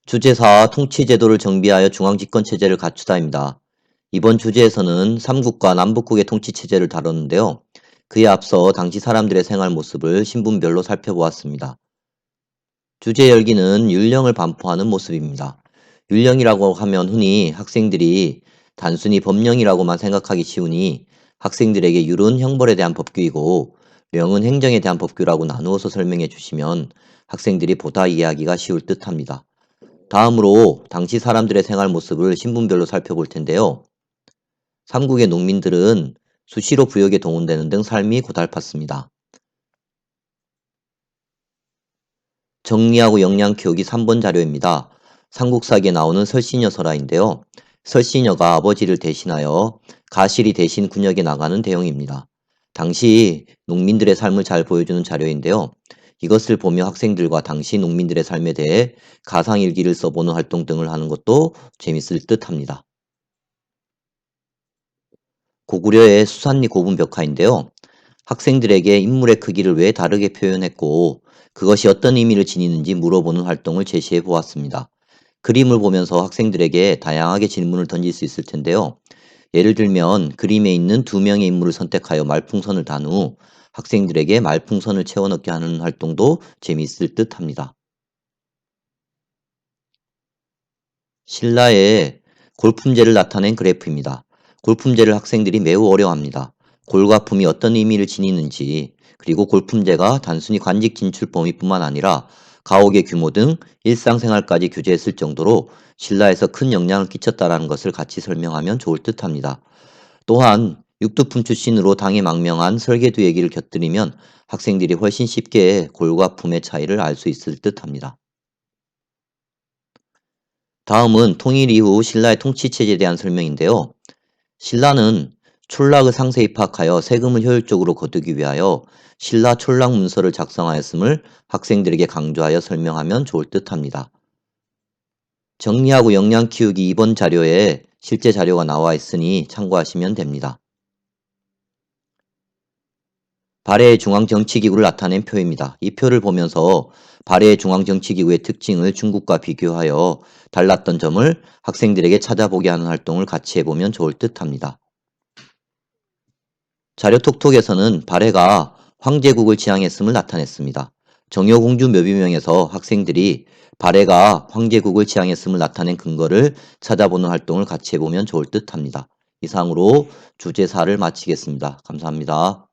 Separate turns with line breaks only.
주제사 통치제도를 정비하여 중앙집권체제를 갖추다입니다. 이번 주제에서는 삼국과 남북국의 통치체제를 다뤘는데요. 그에 앞서 당시 사람들의 생활 모습을 신분별로 살펴보았습니다. 주제 열기는 율령을 반포하는 모습입니다. 율령이라고 하면 흔히 학생들이 단순히 법령이라고만 생각하기 쉬우니 학생들에게 율은 형벌에 대한 법규이고 령은 행정에 대한 법규라고 나누어서 설명해 주시면 학생들이 보다 이해하기가 쉬울 듯합니다. 다음으로 당시 사람들의 생활 모습을 신분별로 살펴볼 텐데요. 삼국의 농민들은 수시로 부역에 동원되는 등 삶이 고달팠습니다. 정리하고 역량 키우기 3번 자료입니다. 삼국사기에 나오는 설신여 설화인데요. 설신여가 아버지를 대신하여 가실이 대신 군역에 나가는 내용입니다. 당시 농민들의 삶을 잘 보여주는 자료인데요. 이것을 보며 학생들과 당시 농민들의 삶에 대해 가상일기를 써보는 활동 등을 하는 것도 재밌을 듯 합니다. 고구려의 수산리 고분 벽화인데요. 학생들에게 인물의 크기를 왜 다르게 표현했고 그것이 어떤 의미를 지니는지 물어보는 활동을 제시해 보았습니다. 그림을 보면서 학생들에게 다양하게 질문을 던질 수 있을 텐데요. 예를 들면 그림에 있는 두 명의 인물을 선택하여 말풍선을 단 후 학생들에게 말풍선을 채워넣게 하는 활동도 재미있을 듯 합니다. 신라의 골품제를 나타낸 그래프입니다. 골품제를 학생들이 매우 어려워합니다. 골과 품이 어떤 의미를 지니는지, 그리고 골품제가 단순히 관직 진출 범위뿐만 아니라 가옥의 규모 등 일상생활까지 규제했을 정도로 신라에서 큰 영향을 끼쳤다는 것을 같이 설명하면 좋을 듯합니다. 또한 육두품 출신으로 당에 망명한 설계도 얘기를 곁들이면 학생들이 훨씬 쉽게 골과 품의 차이를 알 수 있을 듯합니다. 다음은 통일 이후 신라의 통치체제에 대한 설명인데요. 신라는 촌락을 상세히 파악하여 세금을 효율적으로 거두기 위하여 신라 촌락 문서를 작성하였음을 학생들에게 강조하여 설명하면 좋을 듯합니다. 정리하고 역량 키우기 2번 자료에 실제 자료가 나와 있으니 참고하시면 됩니다. 발해의 중앙정치기구를 나타낸 표입니다. 이 표를 보면서 발해의 중앙정치기구의 특징을 중국과 비교하여 달랐던 점을 학생들에게 찾아보게 하는 활동을 같이 해보면 좋을 듯합니다. 자료톡톡에서는 발해가 황제국을 지향했음을 나타냈습니다. 정효공주 묘비명에서 학생들이 발해가 황제국을 지향했음을 나타낸 근거를 찾아보는 활동을 같이 해보면 좋을 듯합니다. 이상으로 주제 4를 마치겠습니다. 감사합니다.